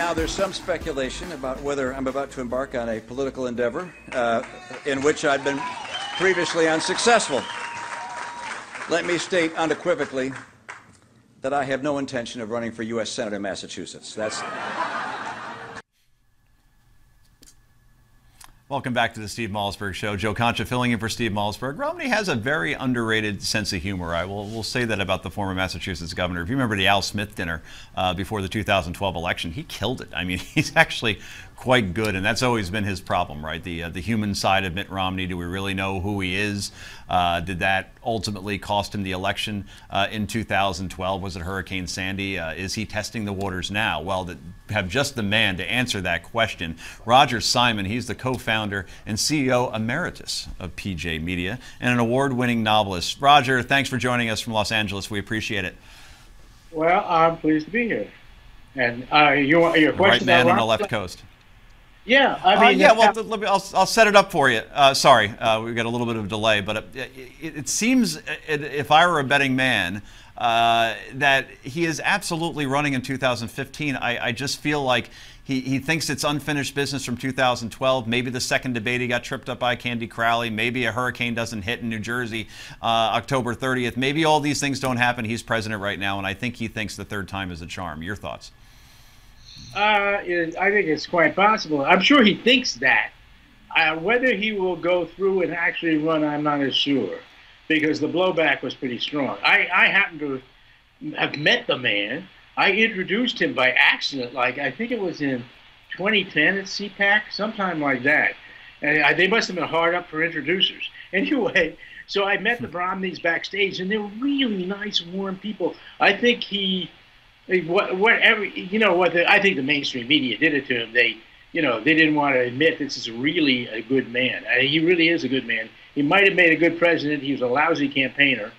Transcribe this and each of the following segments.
Now, there's some speculation about whether I'm about to embark on a political endeavor in which I've been previously unsuccessful. Let me state unequivocally that I have no intention of running for U.S. Senator in Massachusetts. Welcome back to the Steve Malzberg Show. Joe Concha filling in for Steve Malzberg. Romney has a very underrated sense of humor. I will say that about the former Massachusetts governor. If you remember the Al Smith dinner before the 2012 election, he killed it. I mean, he's actually quite good, and that's always been his problem, right? The human side of Mitt Romney. Do we really know who he is? Did that ultimately cost him the election in 2012? Was it Hurricane Sandy? Is he testing the waters now? Well, to have just the man to answer that question, Roger Simon. He's the co-founder and CEO emeritus of PJ Media and an award-winning novelist. Roger, thanks for joining us from Los Angeles. We appreciate it. Well, I'm pleased to be here. And your question, right man on the left coast. Yeah, I mean, yeah. Well, I'll set it up for you. Sorry, we've got a little bit of a delay, but it seems, if I were a betting man, that he is absolutely running in 2015. I just feel like he thinks it's unfinished business from 2012. Maybe the second debate he got tripped up by Candy Crowley. Maybe a hurricane doesn't hit in New Jersey October 30th. Maybe all these things don't happen. He's president right now, and I think he thinks the third time is a charm. Your thoughts? I think it's quite possible. I'm sure he thinks that. Whether he will go through and actually run, I'm not as sure, because the blowback was pretty strong. I happen to have met the man. I introduced him by accident, like I think it was in 2010 at CPAC, sometime like that. And they must have been hard up for introducers. Anyway, so I met the Romneys backstage, and they're really nice, warm people. I think I think the mainstream media did it to him. They didn't want to admit this is really a good man. He really is a good man. He might have made a good president. He was a lousy campaigner,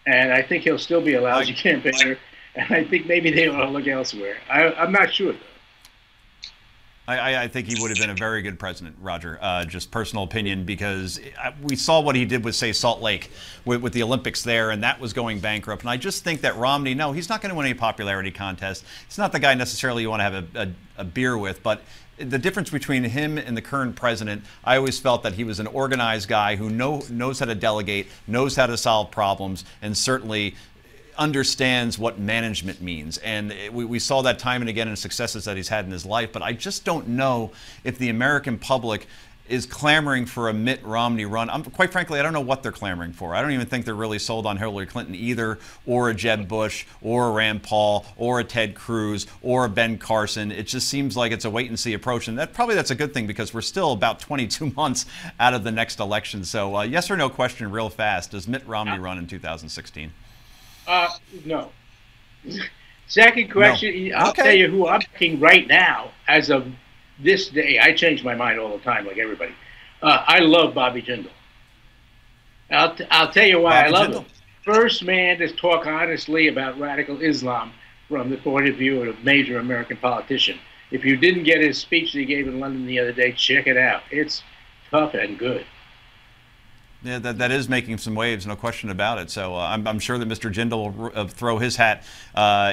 and I think he'll still be a lousy campaigner. And I think maybe they ought to look elsewhere. I'm not sure, though. I think he would have been a very good president, Roger. Just personal opinion, because we saw what he did with, say, Salt Lake with the Olympics there, and that was going bankrupt. And I just think that Romney, no, he's not going to win any popularity contest. He's not the guy necessarily you want to have a beer with, but the difference between him and the current president, I always felt that he was an organized guy who knows how to delegate, knows how to solve problems, and certainly understands what management means. And we saw that time and again in successes that he's had in his life. But I just don't know if the American public is clamoring for a Mitt Romney run. Quite frankly, I don't know what they're clamoring for. I don't even think they're really sold on Hillary Clinton either, or a Jeb Bush, or a Rand Paul, or a Ted Cruz, or a Ben Carson. It just seems like it's a wait-and-see approach, and that's a good thing, because we're still about 22 months out of the next election. So yes or no question real fast, does Mitt Romney run in 2016? No. Second question, no. I'll tell you who I'm picking right now as of this day. I change my mind all the time, like everybody. I love Bobby Jindal. I'll tell you why I love him. First man to talk honestly about radical Islam from the point of view of a major American politician. If you didn't get his speech that he gave in London the other day, check it out. It's tough and good. Yeah, that is making some waves, no question about it. So I'm sure that Mr. Jindal will throw his hat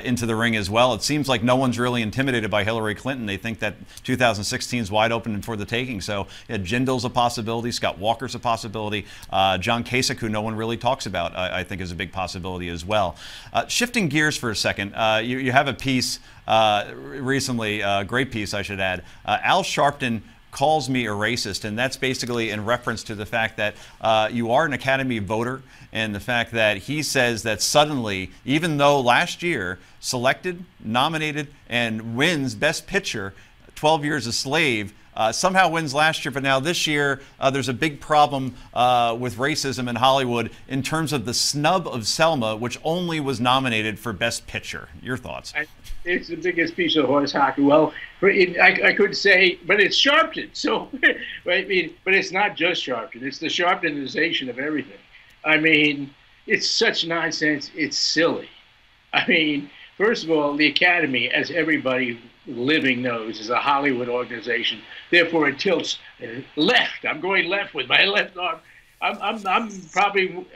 into the ring as well. It seems like no one's really intimidated by Hillary Clinton. They think that 2016 is wide open and for the taking. So yeah, Jindal's a possibility. Scott Walker's a possibility. John Kasich, who no one really talks about, I think is a big possibility as well. Shifting gears for a second, you have a piece recently, a great piece I should add. Al Sharpton calls me a racist, and that's basically in reference to the fact that you are an Academy voter, and the fact that he says that suddenly, even though last year selected, nominated, and wins Best Picture, 12 Years a Slave, somehow wins last year, but now this year there's a big problem with racism in Hollywood in terms of the snub of Selma, which only was nominated for Best Picture. Your thoughts? It's the biggest piece of horse hockey. Well, I could say, but it's Sharpton. So, I mean, but it's not just Sharpton. It's the Sharptonization of everything. I mean, it's such nonsense. It's silly. I mean, first of all, the Academy, as everybody living knows, is a Hollywood organization. Therefore, it tilts left. I'm going left with my left arm. I'm probably,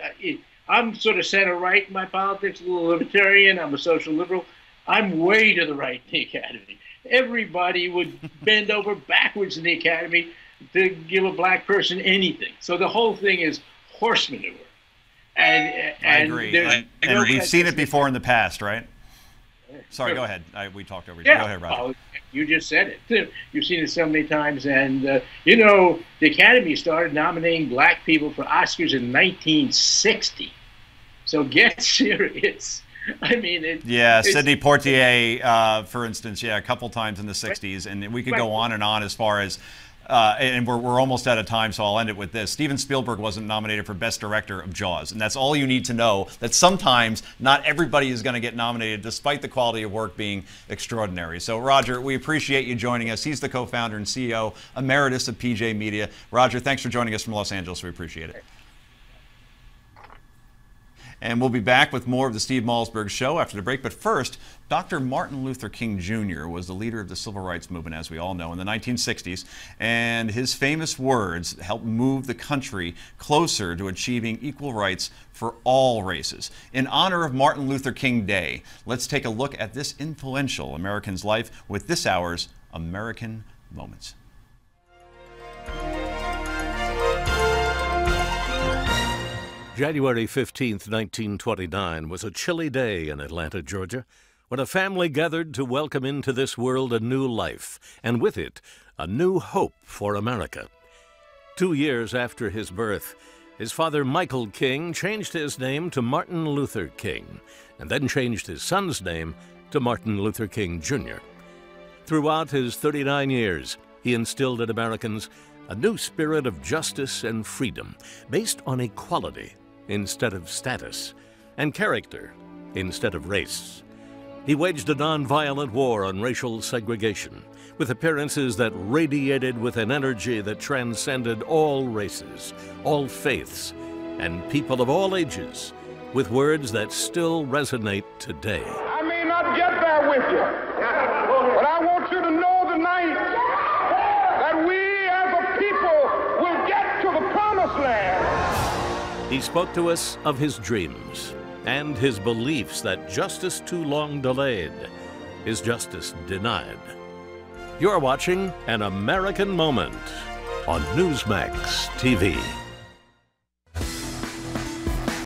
I'm sort of center right in my politics, a little libertarian. I'm a social liberal. I'm way to the right in the Academy. Everybody would bend over backwards in the Academy to give a black person anything. So the whole thing is horse manure. And I agree. And we've seen it before in the past, right? Sorry, go ahead. We talked over you. Yeah. Go ahead, Roger. Well, you just said it. You've seen it so many times. And, you know, the Academy started nominating black people for Oscars in 1960. So get serious. I mean, Sidney Poitier, for instance, a couple times in the 60s. And we could go on as far as, and we're almost out of time, so I'll end it with this. Steven Spielberg wasn't nominated for Best Director of Jaws, and that's all you need to know, that sometimes not everybody is going to get nominated, despite the quality of work being extraordinary. So, Roger, we appreciate you joining us. He's the co-founder and CEO emeritus of PJ Media. Roger, thanks for joining us from Los Angeles. We appreciate it. And we'll be back with more of the Steve Malzberg Show after the break. But first, Dr. Martin Luther King Jr. was the leader of the civil rights movement, as we all know, in the 1960s. And his famous words helped move the country closer to achieving equal rights for all races. In honor of Martin Luther King Day, let's take a look at this influential American's life with this hour's American Moments. January 15th, 1929 was a chilly day in Atlanta, Georgia, when a family gathered to welcome into this world a new life, and with it, a new hope for America. 2 years after his birth, his father Michael King changed his name to Martin Luther King, and then changed his son's name to Martin Luther King Jr. Throughout his 39 years, he instilled in Americans a new spirit of justice and freedom, based on equality instead of status, and character instead of race. He waged a nonviolent war on racial segregation, with appearances that radiated with an energy that transcended all races, all faiths, and people of all ages, with words that still resonate today. I may not get there with you, but I want you to know tonight that we as a people will get to the promised land. He spoke to us of his dreams and his beliefs that justice too long delayed is justice denied. You're watching An American Moment on Newsmax TV.